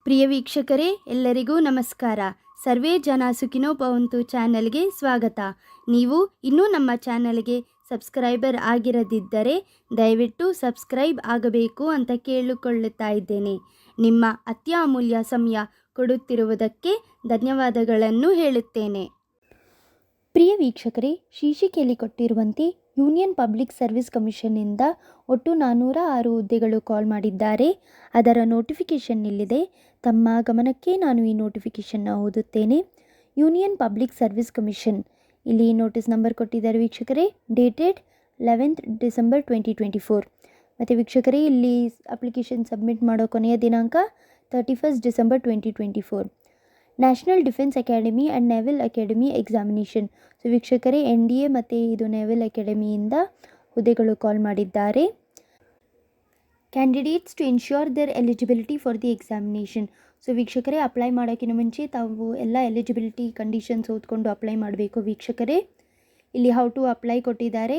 ಪ್ರಿಯ ವೀಕ್ಷಕರೇ, ಎಲ್ಲರಿಗೂ ನಮಸ್ಕಾರ. ಸರ್ವೇ ಜನ ಸುಖಿನೋ ಭವಂತು ಚಾನಲ್ಗೆ ಸ್ವಾಗತ. ನೀವು ಇನ್ನೂ ನಮ್ಮ ಚಾನಲ್ಗೆ ಸಬ್ಸ್ಕ್ರೈಬರ್ ಆಗಿರದಿದ್ದರೆ ದಯವಿಟ್ಟು ಸಬ್ಸ್ಕ್ರೈಬ್ ಆಗಬೇಕು ಅಂತ ಕೇಳಿಕೊಳ್ಳುತ್ತಾ ಇದ್ದೇನೆ. ನಿಮ್ಮ ಅತ್ಯಮೂಲ್ಯ ಸಮಯ ಕೊಡುತ್ತಿರುವುದಕ್ಕೆ ಧನ್ಯವಾದಗಳನ್ನು ಹೇಳುತ್ತೇನೆ. ಪ್ರಿಯ ವೀಕ್ಷಕರೇ, ಶೀರ್ಷಿಕೆಯಲ್ಲಿ ಕೊಟ್ಟಿರುವಂತೆ ಯೂನಿಯನ್ ಪಬ್ಲಿಕ್ ಸರ್ವಿಸ್ ಕಮಿಷನ್ನಿಂದ ಒಟ್ಟು 406 ಹುದ್ದೆಗಳು ಕಾಲ್ ಮಾಡಿದ್ದಾರೆ. ಅದರ ನೋಟಿಫಿಕೇಷನ್ ಇಲ್ಲಿದೆ. ತಮ್ಮ ಗಮನಕ್ಕೆ ನಾನು ಈ ನೋಟಿಫಿಕೇಷನ್ನ ಓದುತ್ತೇನೆ. ಯೂನಿಯನ್ ಪಬ್ಲಿಕ್ ಸರ್ವಿಸ್ ಕಮಿಷನ್, ಇಲ್ಲಿ ನೋಟಿಸ್ ನಂಬರ್ ಕೊಟ್ಟಿದ್ದಾರೆ ವೀಕ್ಷಕರೇ, ಡೇಟೆಡ್ 11th December 2024. ಮತ್ತು ವೀಕ್ಷಕರೇ, ಇಲ್ಲಿ ಅಪ್ಲಿಕೇಶನ್ ಸಬ್ಮಿಟ್ ಮಾಡೋ ಕೊನೆಯ ದಿನಾಂಕ 31st December 2024. National defence academy and naval academy examination. So ವೀಕ್ಷಕರೇ, NDA ಮತ್ತು ಇದು ನೇವಲ್ ಅಕಾಡೆಮಿಯಿಂದ ಹುದ್ದೆಗಳು ಕಾಲ್ ಮಾಡಿದ್ದಾರೆ. Candidates to ensure their eligibility for the examination. So ವೀಕ್ಷಕರೇ, ಅಪ್ಲೈ ಮಾಡೋಕ್ಕಿಂತ ಮುಂಚೆ ತಾವು ಎಲ್ಲ ಎಲಿಜಿಬಿಲಿಟಿ ಕಂಡೀಷನ್ಸ್ ಓದ್ಕೊಂಡು ಅಪ್ಲೈ ಮಾಡಬೇಕು ವೀಕ್ಷಕರೇ. ಇಲ್ಲಿ ಹೌ ಟು ಅಪ್ಲೈ ಕೊಟ್ಟಿದ್ದಾರೆ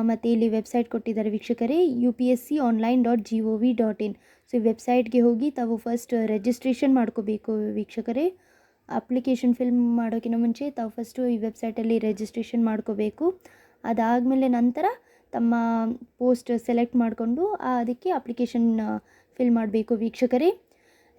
ಮತ್ತು ಇಲ್ಲಿ ವೆಬ್ಸೈಟ್ ಕೊಟ್ಟಿದ್ದಾರೆ ವೀಕ್ಷಕರೇ, upsconline.gov.in. ಸೊ ಈ ವೆಬ್ಸೈಟ್ಗೆ ಹೋಗಿ ತಾವು ಫಸ್ಟ್ ರಿಜಿಸ್ಟ್ರೇಷನ್ ಮಾಡ್ಕೋಬೇಕು ವೀಕ್ಷಕರೇ. ಅಪ್ಲಿಕೇಶನ್ ಫಿಲ್ ಮಾಡೋಕ್ಕಿಂತ ಮುಂಚೆ ತಾವು ಫಸ್ಟು ಈ ವೆಬ್ಸೈಟಲ್ಲಿ ರಿಜಿಸ್ಟ್ರೇಷನ್ ಮಾಡ್ಕೋಬೇಕು. ಅದಾದಮೇಲೆ ನಂತರ ತಮ್ಮ ಪೋಸ್ಟ್ ಸೆಲೆಕ್ಟ್ ಮಾಡಿಕೊಂಡು ಅದಕ್ಕೆ ಅಪ್ಲಿಕೇಶನ್ ಫಿಲ್ ಮಾಡಬೇಕು ವೀಕ್ಷಕರೇ.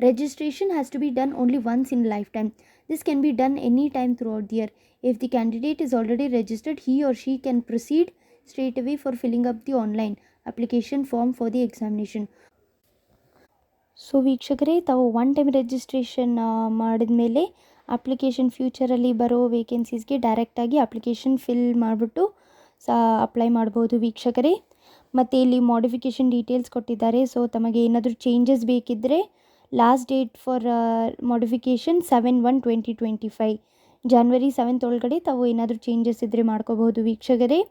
Registration has to be done only once in life time. This can be done any time throughout the year. If the candidate is already registered, he or she can proceed straight away for filling up the online application form for the examination. So ವೀಕ್ಷಕರೇ, ತಾವು one time registration ಮಾಡಿದ ಮೇಲೆ application ಫ್ಯೂಚರಲ್ಲಿ ಬರೋ ವೇಕೆನ್ಸೀಸ್ಗೆ ಡೈರೆಕ್ಟಾಗಿ application fill ಮಾಡಿಬಿಟ್ಟು apply ಮಾಡ್ಬೋದು ವೀಕ್ಷಕರೇ. ಮತ್ತು ಇಲ್ಲಿ ಮಾಡಿಫಿಕೇಷನ್ ಡೀಟೇಲ್ಸ್ ಕೊಟ್ಟಿದ್ದಾರೆ. ಸೊ ತಮಗೆ ಏನಾದರೂ ಚೇಂಜಸ್ ಬೇಕಿದ್ದರೆ last date for modification 7/1/2025, January 7th ಒಳಗಡೆ ತಾವು ಏನಾದರೂ ಚೇಂಜಸ್ ಇದ್ದರೆ ಮಾಡ್ಕೋಬಹುದು ವೀಕ್ಷಕರೇ.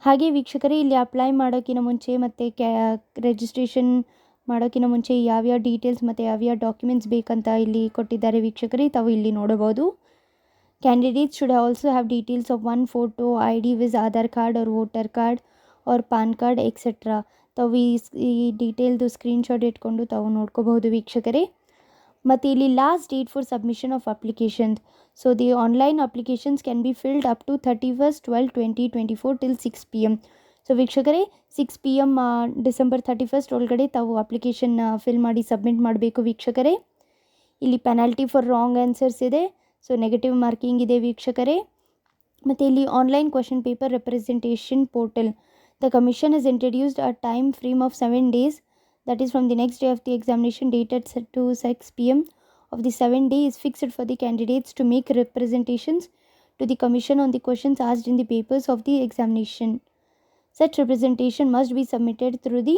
ಹಾಗೆ ವೀಕ್ಷಕರೇ, ಇಲ್ಲಿ ಅಪ್ಲೈ ಮಾಡೋಕ್ಕಿಂತ ಮುಂಚೆ ಮತ್ತು ರಿಜಿಸ್ಟ್ರೇಷನ್ ಮಾಡೋಕ್ಕಿಂತ ಮುಂಚೆ ಯಾವ್ಯಾವ ಡೀಟೇಲ್ಸ್ ಮತ್ತು ಯಾವ್ಯಾವ ಡಾಕ್ಯುಮೆಂಟ್ಸ್ ಬೇಕಂತ ಇಲ್ಲಿ ಕೊಟ್ಟಿದ್ದಾರೆ ವೀಕ್ಷಕರೇ, ತಾವು ಇಲ್ಲಿ ನೋಡಬಹುದು. Candidates should also have details of one photo, ID viz Aadhaar card or voter card or PAN card etcetera. ತಾವು ಈ ಡೀಟೇಲ್ದು ಸ್ಕ್ರೀನ್ಶಾಟ್ ಇಟ್ಕೊಂಡು ತಾವು ನೋಡ್ಕೋಬಹುದು ವೀಕ್ಷಕರೇ. ಮತ್ತು ಇಲ್ಲಿ last date for submission of applications. So the online applications can be filled up to 31st 12/2024 till 6 PM. So ವೀಕ್ಷಕರೇ, 6 PM December 31st ಒಳಗಡೆ ತಾವು ಅಪ್ಲಿಕೇಶನ್ ಫಿಲ್ ಮಾಡಿ ಸಬ್ಮಿಟ್ ಮಾಡಬೇಕು ವೀಕ್ಷಕರೇ. ಇಲ್ಲಿ ಪೆನಾಲ್ಟಿ ಫಾರ್ ರಾಂಗ್ ಆನ್ಸರ್ಸ್ ಇದೆ. ಸೊ ನೆಗೆಟಿವ್ ಮಾರ್ಕಿಂಗ್ ಇದೆ ವೀಕ್ಷಕರೇ. ಮತ್ತು ಇಲ್ಲಿ online question paper representation portal. The commission has introduced a time frame of 7 days, that is from the next day of the examination dated to 6 PM of the 7th day is fixed for the candidates to make representations to the commission on the questions asked in the papers of the examination. Such representation must be submitted through the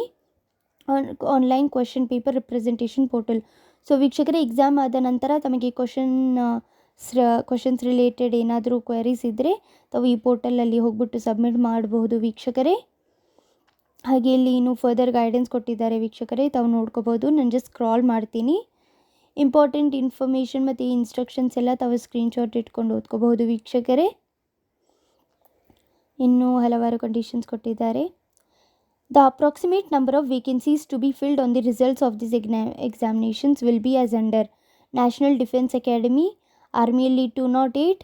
online question paper representation portal. So ವೀಕ್ಷಕರೇ, exam ಆದ ನಂತರ ತಮಗೆ questions related ಏನಾದರೂ queries ಇದ್ದರೆ ತಾವು ಈ ಪೋರ್ಟಲಲ್ಲಿ ಹೋಗ್ಬಿಟ್ಟು submit ಮಾಡಬಹುದು ವೀಕ್ಷಕರೇ. ಹಾಗೆ ಇಲ್ಲಿ ಇನ್ನೂ ಫರ್ದರ್ ಗೈಡೆನ್ಸ್ ಕೊಟ್ಟಿದ್ದಾರೆ ವೀಕ್ಷಕರೇ, ತಾವು ನೋಡ್ಕೋಬೋದು. ನಾನು ಜಸ್ಟ್ ಸ್ಕ್ರಾಲ್ ಮಾಡ್ತೀನಿ. ಇಂಪಾರ್ಟೆಂಟ್ ಇನ್ಫಾರ್ಮೇಷನ್ ಮತ್ತು ಈ ಇನ್ಸ್ಟ್ರಕ್ಷನ್ಸ್ ಎಲ್ಲ ತಾವು ಸ್ಕ್ರೀನ್ಶಾಟ್ ಇಟ್ಕೊಂಡು ಓದ್ಕೋಬಹುದು ವೀಕ್ಷಕರೇ. ಇನ್ನೂ ಹಲವಾರು ಕಂಡೀಷನ್ಸ್ ಕೊಟ್ಟಿದ್ದಾರೆ. The approximate number of vacancies to be filled on the results of this examinations will be as under: national defence academy, ಆರ್ಮಿಯಲ್ಲಿ 208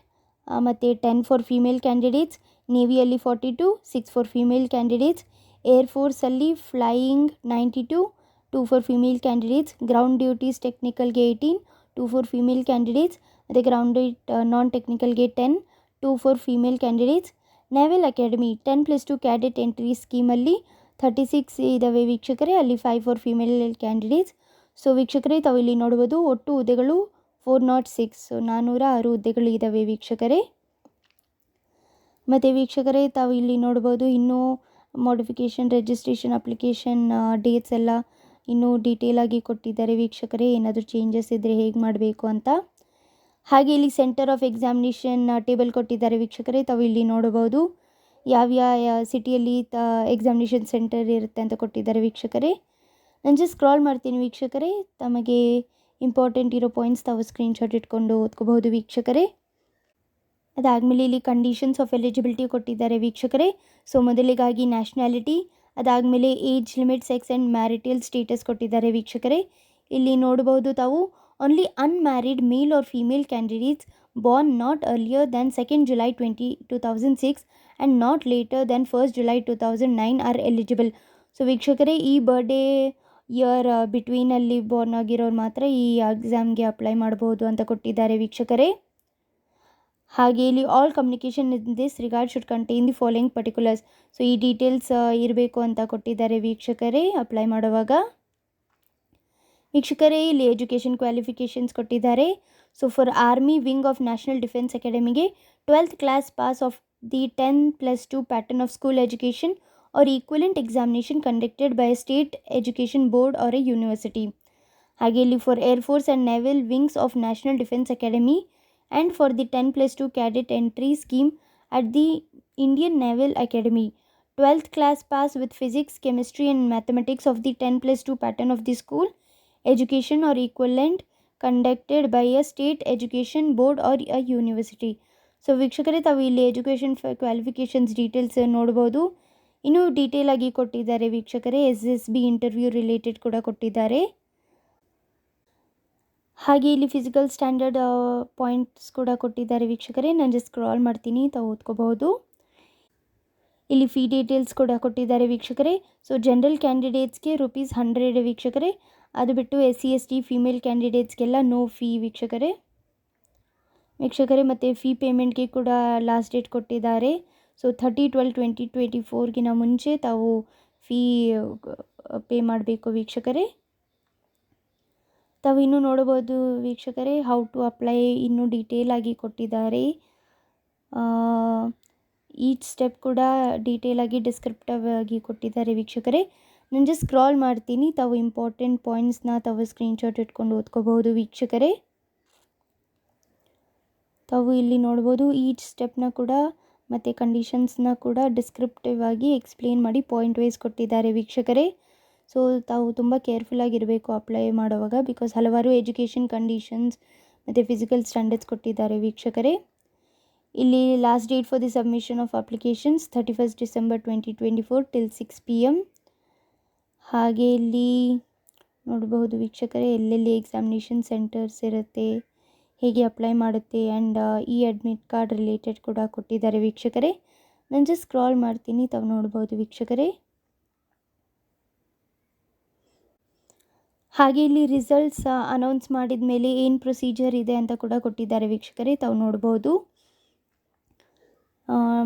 ಮತ್ತು 10 ಫಾರ್ ಫೀಮೇಲ್ ಕ್ಯಾಂಡಿಡೇಟ್ಸ್, ನೇವಿಯಲ್ಲಿ 42, 6 ಫಾರ್ ಫೀಮೇಲ್ ಕ್ಯಾಂಡಿಡೇಟ್ಸ್, ಏರ್ಫೋರ್ಸಲ್ಲಿ flying 92, 2 for female candidates, ground duties ಟೆಕ್ನಿಕಲ್ಗೆ 18, 2 for female candidates, ಮತ್ತು ground non ಟೆಕ್ನಿಕಲ್ಗೆ 10, 2 for female candidates. Naval academy 10+2 cadet entry ಸ್ಕೀಮಲ್ಲಿ 36 ಇದ್ದಾವೆ ವೀಕ್ಷಕರೇ, ಅಲ್ಲಿ 5 ಫಾರ್ ಫೀಮೇಲ್ ಕ್ಯಾಂಡಿಡೇಟ್ಸ್. ಸೊ ವೀಕ್ಷಕರೇ, ತಾವು ಇಲ್ಲಿ ನೋಡ್ಬೋದು, ಒಟ್ಟು ಹುದ್ದೆಗಳು 406, 406 ಹುದ್ದೆಗಳು ಇದ್ದಾವೆ ವೀಕ್ಷಕರೇ. ಮತ್ತು ವೀಕ್ಷಕರೇ, ತಾವು ಇಲ್ಲಿ ನೋಡ್ಬೋದು, ಇನ್ನೂ ಮಾಡಿಫಿಕೇಷನ್ ರಿಜಿಸ್ಟ್ರೇಷನ್ ಅಪ್ಲಿಕೇಶನ್ ಡೇಟ್ಸ್ ಎಲ್ಲ ಇನ್ನೂ ಡೀಟೇಲಾಗಿ ಕೊಟ್ಟಿದ್ದಾರೆ ವೀಕ್ಷಕರೇ, ಏನಾದರೂ ಚೇಂಜಸ್ ಇದ್ದರೆ ಹೇಗೆ ಮಾಡಬೇಕು ಅಂತ. ಹಾಗೆ ಇಲ್ಲಿ ಸೆಂಟರ್ ಆಫ್ ಎಕ್ಸಾಮಿನೇಷನ್ ಟೇಬಲ್ ಕೊಟ್ಟಿದ್ದಾರೆ ವೀಕ್ಷಕರೇ, ತಾವು ಇಲ್ಲಿ ನೋಡಬಹುದು ಯಾವ್ಯಾವ ಸಿಟಿಯಲ್ಲಿ ಎಕ್ಸಾಮಿನೇಷನ್ ಸೆಂಟರ್ ಇರುತ್ತೆ ಅಂತ ಕೊಟ್ಟಿದ್ದಾರೆ ವೀಕ್ಷಕರೇ. ನಾನು ಜಸ್ಟ್ ಸ್ಕ್ರಾಲ್ ಮಾಡ್ತೀನಿ ವೀಕ್ಷಕರೇ, ತಮಗೆ ಇಂಪಾರ್ಟೆಂಟ್ ಇರೋ ಪಾಯಿಂಟ್ಸ್ ತಾವು ಸ್ಕ್ರೀನ್ಶಾಟ್ ಇಟ್ಕೊಂಡು ಓದ್ಕೋಬಹುದು ವೀಕ್ಷಕರೇ. ಅದಾದಮೇಲೆ ಇಲ್ಲಿ ಕಂಡೀಷನ್ಸ್ ಆಫ್ ಎಲಿಜಿಬಿಲಿಟಿ ಕೊಟ್ಟಿದ್ದಾರೆ ವೀಕ್ಷಕರೇ. ಸೊ ಮೊದಲಿಗಾಗಿ ನ್ಯಾಷನ್ಯಾಲಿಟಿ, ಅದಾದಮೇಲೆ age limit, sex and marital status ಕೊಟ್ಟಿದ್ದಾರೆ ವೀಕ್ಷಕರೇ. ಇಲ್ಲಿ ನೋಡ್ಬೋದು ತಾವು, only unmarried male or female candidates born not earlier than 2nd July 2006 and not later than 1st July 2009 are eligible. So ವೀಕ್ಷಕರೇ, ಈ ಬರ್ಡೇ ಇಯರ್ ಬಿಟ್ವೀನಲ್ಲಿ ಬಾರ್ನ್ ಆಗಿರೋರು ಮಾತ್ರ ಈ ಎಕ್ಸಾಮ್ಗೆ ಅಪ್ಲೈ ಮಾಡ್ಬೋದು ಅಂತ ಕೊಟ್ಟಿದ್ದಾರೆ ವೀಕ್ಷಕರೇ. ಹಾಗೆ ಇಲ್ಲಿ all communication in this regard should contain the following particulars. So ಈ ಡೀಟೇಲ್ಸ್ ಇರಬೇಕು ಅಂತ ಕೊಟ್ಟಿದ್ದಾರೆ ವೀಕ್ಷಕರೇ ಅಪ್ಲೈ ಮಾಡುವಾಗ. ವೀಕ್ಷಕರೇ, ಇಲ್ಲಿ ಎಜುಕೇಷನ್ ಕ್ವಾಲಿಫಿಕೇಷನ್ಸ್ ಕೊಟ್ಟಿದ್ದಾರೆ. So for army wing of national defence ಅಕಾಡೆಮಿಗೆ 12th class pass of the 10+2 pattern of school education or equivalent examination conducted by state education board or a university. ಹಾಗೆ ಇಲ್ಲಿ for air force and naval wings of national defence academy and for the 10+2 cadet entry scheme at the Indian Naval Academy, 12th class pass with physics, chemistry and mathematics of the 10+2 pattern of the school education or equivalent conducted by a state education board or a university. So ವೀಕ್ಷಕರೇ, ತಾವು ಇಲ್ಲಿ education qualifications details ನೋಡ್ಬೋದು. ಇನ್ನೂ detail ಆಗಿ ಕೊಟ್ಟಿದ್ದಾರೆ ವೀಕ್ಷಕರೇ. SSB interview related ಕೂಡ ಕೊಟ್ಟಿದ್ದಾರೆ. ಹಾಗೆ ಇಲ್ಲಿ ಫಿಸಿಕಲ್ ಸ್ಟ್ಯಾಂಡರ್ಡ್ ಪಾಯಿಂಟ್ಸ್ ಕೂಡ ಕೊಟ್ಟಿದ್ದಾರೆ ವೀಕ್ಷಕರೇ. ನಾನು ಜಸ್ಟ್ ಸ್ಕ್ರಾಲ್ ಮಾಡ್ತೀನಿ, ತಾವು ಓದ್ಕೋಬಹುದು. ಇಲ್ಲಿ ಫೀ ಡೀಟೇಲ್ಸ್ ಕೂಡ ಕೊಟ್ಟಿದ್ದಾರೆ ವೀಕ್ಷಕರೇ. ಸೊ ಜನರಲ್ ಕ್ಯಾಂಡಿಡೇಟ್ಸ್ಗೆ ₹100 ವೀಕ್ಷಕರೇ. ಅದು ಬಿಟ್ಟು SC ST ಫೀಮೇಲ್ ಕ್ಯಾಂಡಿಡೇಟ್ಸ್ಗೆಲ್ಲ ನೋ ಫೀ ವೀಕ್ಷಕರೇ. ಮತ್ತು ಫೀ ಪೇಮೆಂಟ್ಗೆ ಕೂಡ ಲಾಸ್ಟ್ ಡೇಟ್ ಕೊಟ್ಟಿದ್ದಾರೆ. ಸೊ 30/12/2024ಗಿನ ಮುಂಚೆ ತಾವು ಫೀ ಪೇ ಮಾಡಬೇಕು ವೀಕ್ಷಕರೇ. ತಾವು ಇನ್ನೂ ನೋಡ್ಬೋದು ವೀಕ್ಷಕರೇ, ಹೌ ಟು ಅಪ್ಲೈ ಇನ್ನೂ ಡೀಟೇಲ್ ಆಗಿ ಕೊಟ್ಟಿದ್ದಾರೆ. ಈಚ್ ಸ್ಟೆಪ್ ಕೂಡ ಡೀಟೇಲ್ ಆಗಿ ಡಿಸ್ಕ್ರಿಪ್ಟಿವ್ ಆಗಿ ಕೊಟ್ಟಿದ್ದಾರೆ ವೀಕ್ಷಕರೇ. ನಾನು ಜಸ್ಟ್ ಸ್ಕ್ರಾಲ್ ಮಾಡ್ತೀನಿ, ತಾವು ಇಂಪಾರ್ಟೆಂಟ್ ಪಾಯಿಂಟ್ಸ್ನ ತಾವು ಸ್ಕ್ರೀನ್ಶಾಟ್ ಇಟ್ಕೊಂಡು ಓದ್ಕೋಬಹುದು ವೀಕ್ಷಕರೇ. ತಾವು ಇಲ್ಲಿ ನೋಡ್ಬೋದು ಈಚ್ ಸ್ಟೆಪ್ನ ಕೂಡ ಮತ್ತು ಕಂಡೀಷನ್ಸ್ನ ಕೂಡ ಡಿಸ್ಕ್ರಿಪ್ಟಿವ್ ಆಗಿ ಎಕ್ಸ್ಪ್ಲೇನ್ ಮಾಡಿ ಪಾಯಿಂಟ್ ವೈಸ್ ಕೊಟ್ಟಿದ್ದಾರೆ ವೀಕ್ಷಕರೇ. ಸೊ ತಾವು ತುಂಬ ಕೇರ್ಫುಲ್ಲಾಗಿರಬೇಕು ಅಪ್ಲೈ ಮಾಡುವಾಗ, ಬಿಕಾಸ್ ಹಲವಾರು ಎಜುಕೇಷನ್ ಕಂಡೀಷನ್ಸ್ ಮತ್ತು ಫಿಸಿಕಲ್ ಸ್ಟ್ಯಾಂಡರ್ಡ್ಸ್ ಕೊಟ್ಟಿದ್ದಾರೆ ವೀಕ್ಷಕರೇ. ಇಲ್ಲಿ last date for the submission of applications 31st December 2024 till 6 PM. ಹಾಗೆ ಇಲ್ಲಿ ನೋಡಬಹುದು ವೀಕ್ಷಕರೇ, ಎಲ್ಲೆಲ್ಲಿ ಎಕ್ಸಾಮಿನೇಷನ್ ಸೆಂಟರ್ಸ್ ಇರುತ್ತೆ, ಹೇಗೆ ಅಪ್ಲೈ ಮಾಡುತ್ತೆ ಆ್ಯಂಡ್ ಈ ಅಡ್ಮಿಟ್ ಕಾರ್ಡ್ ರಿಲೇಟೆಡ್ ಕೂಡ ಕೊಟ್ಟಿದ್ದಾರೆ ವೀಕ್ಷಕರೇ. ನಾನು ಜಸ್ಟ್ ಸ್ಕ್ರಾಲ್ ಮಾಡ್ತೀನಿ, ತಾವು ನೋಡ್ಬೋದು ವೀಕ್ಷಕರೇ. ಹಾಗೆ ಇಲ್ಲಿ ರಿಸಲ್ಟ್ಸ್ ಅನೌನ್ಸ್ ಮಾಡಿದ ಮೇಲೆ ಏನು ಪ್ರೊಸೀಜರ್ ಇದೆ ಅಂತ ಕೂಡ ಕೊಟ್ಟಿದ್ದಾರೆ ವೀಕ್ಷಕರೇ, ತಾವು ನೋಡ್ಬೋದು.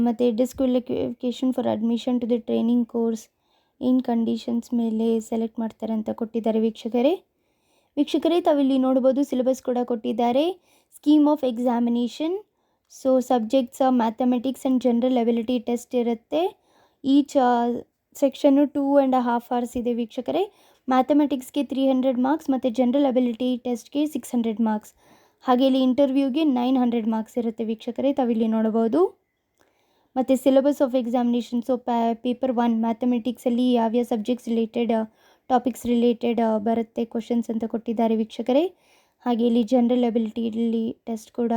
ಮತ್ತು disqualification for admission to the training course ಏನು ಕಂಡೀಷನ್ಸ್ ಮೇಲೆ ಸೆಲೆಕ್ಟ್ ಮಾಡ್ತಾರೆ ಅಂತ ಕೊಟ್ಟಿದ್ದಾರೆ ವೀಕ್ಷಕರೇ. ತಾವಿಲ್ಲಿ ನೋಡ್ಬೋದು ಸಿಲೆಬಸ್ ಕೂಡ ಕೊಟ್ಟಿದ್ದಾರೆ. Scheme of examination, so subjects mathematics and general ability test ಇರುತ್ತೆ. ಈಚ್ ಸೆಕ್ಷನ್ನು 2.5 hours ಇದೆ ವೀಕ್ಷಕರೇ. ಮ್ಯಾಥಮೆಟಿಕ್ಸ್ಗೆ 300 ಮಾರ್ಕ್ಸ್ ಮತ್ತು ಜನರಲ್ ಎಬಿಲಿಟಿ ಟೆಸ್ಟ್ಗೆ 600 ಮಾರ್ಕ್ಸ್. ಹಾಗೆ ಇಲ್ಲಿ ಇಂಟರ್ವ್ಯೂಗೆ 900 ಮಾರ್ಕ್ಸ್ ಇರುತ್ತೆ ವೀಕ್ಷಕರೇ, ತಾವಿಲ್ಲಿ ನೋಡ್ಬೋದು. ಮತ್ತು syllabus of examination, so paper 1 ಮ್ಯಾಥಮೆಟಿಕ್ಸಲ್ಲಿ ಯಾವ್ಯಾವ ಸಬ್ಜೆಕ್ಟ್ಸ್ ರಿಲೇಟೆಡ್ ಟಾಪಿಕ್ಸ್ ರಿಲೇಟೆಡ್ ಬರುತ್ತೆ ಕ್ವಶನ್ಸ್ ಅಂತ ಕೊಟ್ಟಿದ್ದಾರೆ ವೀಕ್ಷಕರೇ. ಹಾಗೆ ಇಲ್ಲಿ ಜನರಲ್ ಎಬಿಲಿಟಿಲಿ ಟೆಸ್ಟ್ ಕೂಡ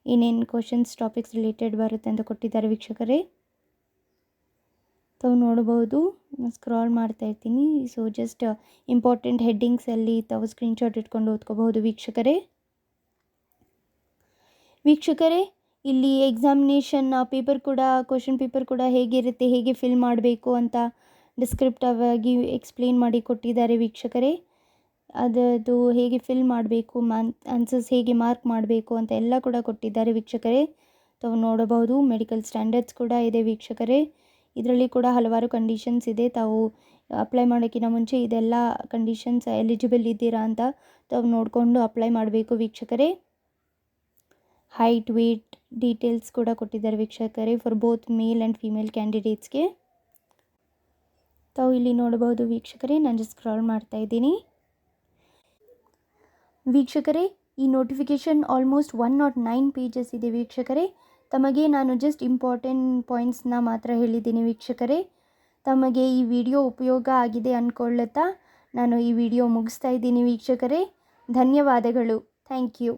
ಏನೇನು ಕ್ವಶನ್ಸ್ ಟಾಪಿಕ್ಸ್ ರಿಲೇಟೆಡ್ ಬರುತ್ತೆ ಅಂತ ಕೊಟ್ಟಿದ್ದಾರೆ ವೀಕ್ಷಕರೇ. ತಾವು ನೋಡ್ಬೋದು, ಸ್ಕ್ರಾಲ್ ಮಾಡ್ತಾ ಇರ್ತೀನಿ. ಸೊ ಜಸ್ಟ್ ಇಂಪಾರ್ಟೆಂಟ್ ಹೆಡ್ಡಿಂಗ್ಸಲ್ಲಿ ತಾವು ಸ್ಕ್ರೀನ್ಶಾಟ್ ಇಟ್ಕೊಂಡು ಓದ್ಕೋಬಹುದು ವೀಕ್ಷಕರೇ. ಇಲ್ಲಿ ಎಕ್ಸಾಮಿನೇಷನ್ ಪೇಪರ್ ಕೂಡ, ಕ್ವಶನ್ ಪೇಪರ್ ಕೂಡ ಹೇಗಿರುತ್ತೆ, ಹೇಗೆ ಫಿಲ್ ಮಾಡಬೇಕು ಅಂತ ಡಿಸ್ಕ್ರಿಪ್ಟಿವ್ ಆಗಿ ಎಕ್ಸ್ಪ್ಲೇನ್ ಮಾಡಿ ಕೊಟ್ಟಿದ್ದಾರೆ ವೀಕ್ಷಕರೇ. ಅದು ಹೇಗೆ ಫಿಲ್ ಮಾಡಬೇಕು, ಆನ್ಸರ್ಸ್ ಹೇಗೆ ಮಾರ್ಕ್ ಮಾಡಬೇಕು ಅಂತ ಎಲ್ಲ ಕೂಡ ಕೊಟ್ಟಿದ್ದಾರೆ ವೀಕ್ಷಕರೇ. ತಾವು ನೋಡಬಹುದು. ಮೆಡಿಕಲ್ ಸ್ಟ್ಯಾಂಡರ್ಡ್ಸ್ ಕೂಡ ಇದೆ ವೀಕ್ಷಕರೇ. ಇದರಲ್ಲಿ ಕೂಡ ಹಲವಾರು ಕಂಡೀಷನ್ಸ್ ಇದೆ. ತಾವು ಅಪ್ಲೈ ಮಾಡೋಕ್ಕಿಂತ ಮುಂಚೆ ಇದೆಲ್ಲ ಕಂಡೀಷನ್ಸ್ ಎಲಿಜಿಬಲ್ ಇದ್ದೀರಾ ಅಂತ ತಾವು ನೋಡಿಕೊಂಡು ಅಪ್ಲೈ ಮಾಡಬೇಕು ವೀಕ್ಷಕರೇ. ಹೈಟ್, ವೇಟ್ ಡೀಟೇಲ್ಸ್ ಕೂಡ ಕೊಟ್ಟಿದ್ದಾರೆ ವೀಕ್ಷಕರೇ for both male and female ಕ್ಯಾಂಡಿಡೇಟ್ಸ್ಗೆ. ತಾವು ಇಲ್ಲಿ ನೋಡಬಹುದು ವೀಕ್ಷಕರೇ. ನಾನು ಜಸ್ಟ್ ಸ್ಕ್ರಾಲ್ ಮಾಡ್ತಾ ಇದ್ದೀನಿ ವೀಕ್ಷಕರೇ. ಈ ನೋಟಿಫಿಕೇಷನ್ ಆಲ್ಮೋಸ್ಟ್ 109 pages ಇದೆ ವೀಕ್ಷಕರೇ. ತಮಗೆ ನಾನು ಜಸ್ಟ್ ಇಂಪಾರ್ಟೆಂಟ್ ಪಾಯಿಂಟ್ಸ್ನ ಮಾತ್ರ ಹೇಳಿದ್ದೀನಿ ವೀಕ್ಷಕರೇ. ತಮಗೆ ಈ ವಿಡಿಯೋ ಉಪಯೋಗ ಆಗಿದೆ ಅಂದ್ಕೊಳ್ಳುತ್ತಾ ನಾನು ಈ ವಿಡಿಯೋ ಮುಗಿಸ್ತಾ ಇದ್ದೀನಿ ವೀಕ್ಷಕರೇ. ಧನ್ಯವಾದಗಳು. Thank you.